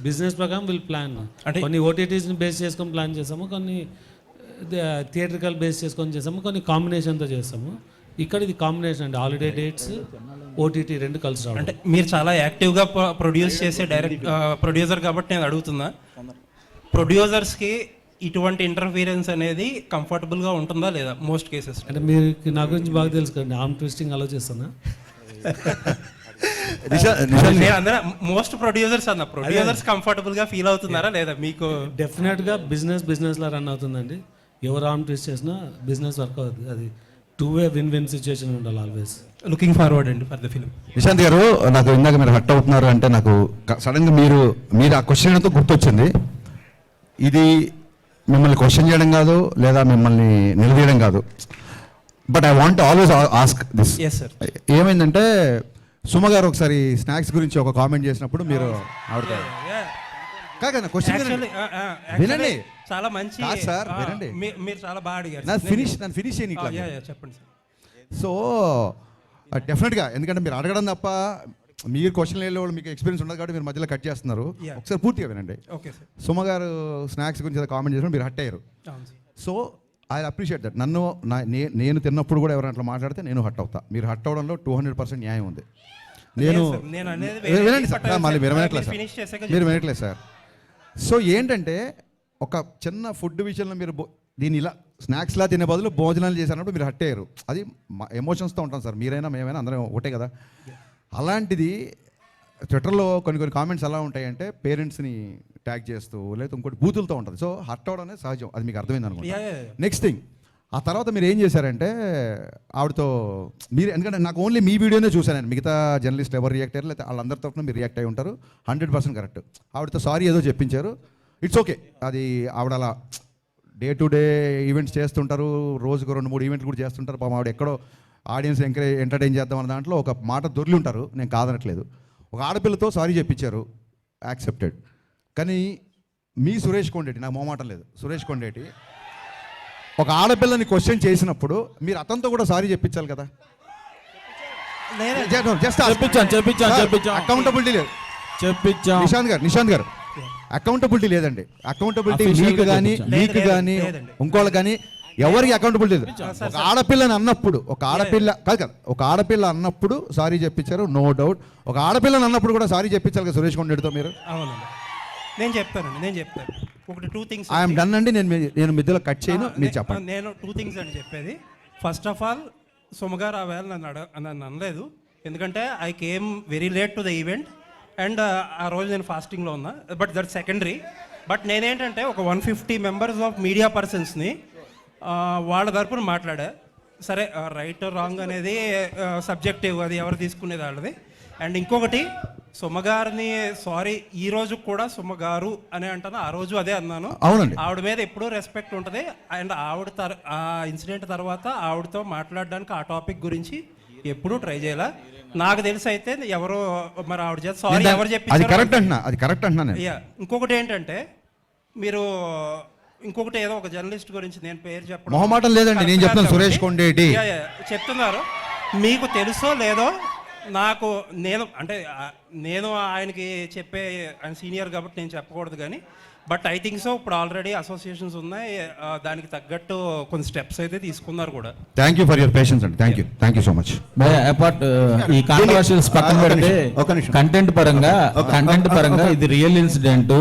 Business ప్రకారం వీళ్ళు plan అంటే కొన్ని ఓటీటీస్ని బేస్ చేసుకొని ప్లాన్ చేసాము, కొన్ని థియేట్రికల్ బేస్ చేసుకొని చేసాము, కొన్ని కాంబినేషన్తో చేస్తాము. ఇక్కడ ఇది కాంబినేషన్ అండి, హాలిడే డేట్స్ ఓటీటీ రెండు కలిసి రావడం. అంటే మీరు చాలా యాక్టివ్గా ప్రొడ్యూస్ చేసే డైరెక్ట్ ప్రొడ్యూసర్ కాబట్టి నేను అడుగుతున్నా, ప్రొడ్యూసర్స్కి ఇటువంటి ఇంటర్ఫీరెన్స్ అనేది కంఫర్టబుల్గా ఉంటుందా లేదా మోస్ట్ కేసెస్? అంటే మీరు నా గురించి బాగా తెలుసు కదండి, ఆర్మ్ ట్విస్టింగ్ అలా చేస్తానా? మోస్ట్ ప్రొడ్యూసర్స్ అన్న ప్రొడ్యూసర్స్ కంఫర్టబుల్ గా ఫీల్ అవుతున్నారా లేదా మీకు? డెఫినెట్ గా బిజినెస్ లా రన్ అవుతుందండి. ఎవరు ఆర్మ్ ట్విస్ట్ చేసినా బిజినెస్ వర్క్ అవుతుంది. అది టూ వే విన్ సిచ్యువేషన్ ఉండాలి ఆల్వేస్. లుకింగ్ ఫార్వర్డ్ అండి ఫర్ ద ఫిల్మ్. నిశాంత్ గారు, నాకు ఇందాక మీరు హట్ అవుతున్నారు అంటే నాకు సడన్ గా మీరు ఆ క్వశ్చన్ తో గుర్తొచ్చింది. ఇది మిమ్మల్ని క్వశ్చన్ చేయడం కాదు, లేదా మిమ్మల్ని నిలదీయడం కాదు, but I want always ask this. ఏమైందంటే సుమ గారు ఒకసారి స్నాక్స్ గురించి ఒక కామెంట్ చేసినప్పుడు మీరు ఆవిడ కాదు క్వశ్చన్ వినండి, చాలా మంచి సార్ వినండి, మీరు చాలా బాగా అడిగారు. నన్ను ఫినిష్ చేయని చెప్పండి సార్. సో డెఫినెట్గా, ఎందుకంటే మీరు అడగడం తప్ప మీరు క్వశ్చన్ లేని వాళ్ళు మీకు ఎక్స్పీరియన్స్ ఉండదు కాబట్టి మీరు మధ్యలో కట్ చేస్తున్నారు. ఒకసారి పూర్తిగా వినండి. సుమ గారు స్నాక్స్ గురించి కామెంట్ చేసినప్పుడు మీరు హట్ అయ్యారు. So I appreciate that. నేను తిన్నప్పుడు కూడా ఎవరైనా అట్లా మాట్లాడితే నేను హట్ అవుతా. మీరు హట్ అవడంలో 200% న్యాయం ఉంది. వినండి సార్, మళ్ళీ మీరు వినట్లేదు సార్. సో ఏంటంటే ఒక చిన్న ఫుడ్ విషయంలో మీరు దీన్ని ఇలా స్నాక్స్లా తినే బదులు భోజనాలు చేసినప్పుడు మీరు హట్ అయ్యారు. అది ఎమోషన్స్తో ఉంటాం సార్, మీరైనా మేమైనా అందరం ఒకటే కదా. అలాంటిది ట్విట్టర్లో కొన్ని కామెంట్స్ ఎలా ఉంటాయంటే పేరెంట్స్ని ట్యాగ్ చేస్తూ లేదా ఇంకోటి బూతులతో ఉంటుంది. సో హర్ట్ అవడం అనేది సహజం, అది మీకు అర్థమైంది అనుకుంటా. నెక్స్ట్ థింగ్, ఆ తర్వాత మీరు ఏం చేశారంటే ఆవిడతో మీరు, ఎందుకంటే నాకు ఓన్లీ మీ వీడియోనే చూశాను, మిగతా జర్నలిస్ట్ ఎవరు రియాక్ట్ అయ్యారు లేదా వాళ్ళందరి తరఫున మీరు రియాక్ట్ అయ్యి ఉంటారు. 100% కరెక్ట్. ఆవిడతో సారీ ఏదో చెప్పించారు, ఇట్స్ ఓకే. అది ఆవిడ అలా డే టు డే ఈవెంట్స్ చేస్తుంటారు, రోజుకు 2-3 ఈవెంట్లు కూడా చేస్తుంటారు. పాపం ఆవిడ ఎక్కడో ఆడియన్స్ ఎంటర్టైన్ చేద్దాం అన్న దాంట్లో ఒక మాట దొరికి ఉంటారు, నేను కాదనట్లేదు. ఒక ఆడపిల్లతో సారీ చెప్పించారు, యాక్సెప్టెడ్. కానీ మీ సురేష్ కొండేటి, నాకు మొహమాటం లేదు, సురేష్ కొండేటి ఒక ఆడపిల్లని క్వశ్చన్ చేసినప్పుడు మీరు అతనితో కూడా సారీ చెప్పించాలి కదా. అకౌంటబిలిటీ లేదు. నిశాంత్ గారు అకౌంటబిలిటీ లేదండి. అకౌంటబిలిటీ మీకు కానీ ఇంకోళ్ళు కానీ ఎవరికి అకౌంటబిలిటీ లేదు. ఒక ఆడపిల్లని అన్నప్పుడు ఒక ఆడపిల్ల అన్నప్పుడు సారీ చెప్పించారు, నో డౌట్. ఒక ఆడపిల్లని అన్నప్పుడు కూడా సారీ చెప్పించాలి కదా సురేష్ కొండేటితో మీరు. అవునండి, నేను చెప్తాను ఒకటి 2 things. ఐఎమ్ డన్ అండి, నేను మధ్యలో కట్ చేయను, మీరు చెప్పండి. నేను 2 things అని చెప్పేది. ఫస్ట్ ఆఫ్ ఆల్, సుమగారు ఆ వేళ నన్ను అనలేదు, ఎందుకంటే I came very late to the event and ఆ రోజు నేను ఫాస్టింగ్లో ఉన్నా. But that secondary. బట్ నేనేంటంటే ఒక 150 మెంబర్స్ ఆఫ్ మీడియా పర్సన్స్ని వాళ్ళ తరపున మాట్లాడా. సరే, రైట్ రాంగ్ అనేది సబ్జెక్టివ్, అది ఎవరు తీసుకునేది వాళ్ళది. అండ్ ఇంకొకటి, సుమగారిని సారీ ఈ రోజు కూడా సుమగారు అని అంటాను, ఆ రోజు అదే అన్నాను. అవునండి, ఆవిడ మీద ఎప్పుడూ రెస్పెక్ట్ ఉంటుంది. అండ్ ఆవిడ ఆ ఇన్సిడెంట్ తర్వాత ఆవిడతో మాట్లాడడానికి ఆ టాపిక్ గురించి ఎప్పుడూ ట్రై చేయాల. నాకు తెలిసి అయితే ఎవరో మరి ఆవిడ చేత సారీ ఎవరు చెప్పి కరెక్ట్ అంటున్నా. ఇంకొకటి ఏంటంటే, మీరు ఇంకొకటి ఏదో ఒక జర్నలిస్ట్ గురించి నేను పేరు చెప్పడం మొహమాటం లేదండి, నేను చెప్తాను. సురేష్ కొండేటి చెప్తున్నారు, మీకు తెలుసో లేదో నాకు, నేను ఆయనకి చెప్పే, ఆయన సీనియర్ కాబట్టి నేను చెప్పకూడదు కానీ, బట్ ఐ థింక్ సో ఇప్పుడు ఆల్రెడీ అసోసియేషన్స్ ఉన్నాయి, దానికి తగ్గట్టు కొన్ని స్టెప్స్ అయితే తీసుకున్నారు కూడా. Thank you for your patience అండి. Thank you so much. Apart ఈ కాంట్రవర్షియల్స్ పక్కన పెడితే కంటెంట్ పరంగా ఇది రియల్ ఇన్సిడెంట్.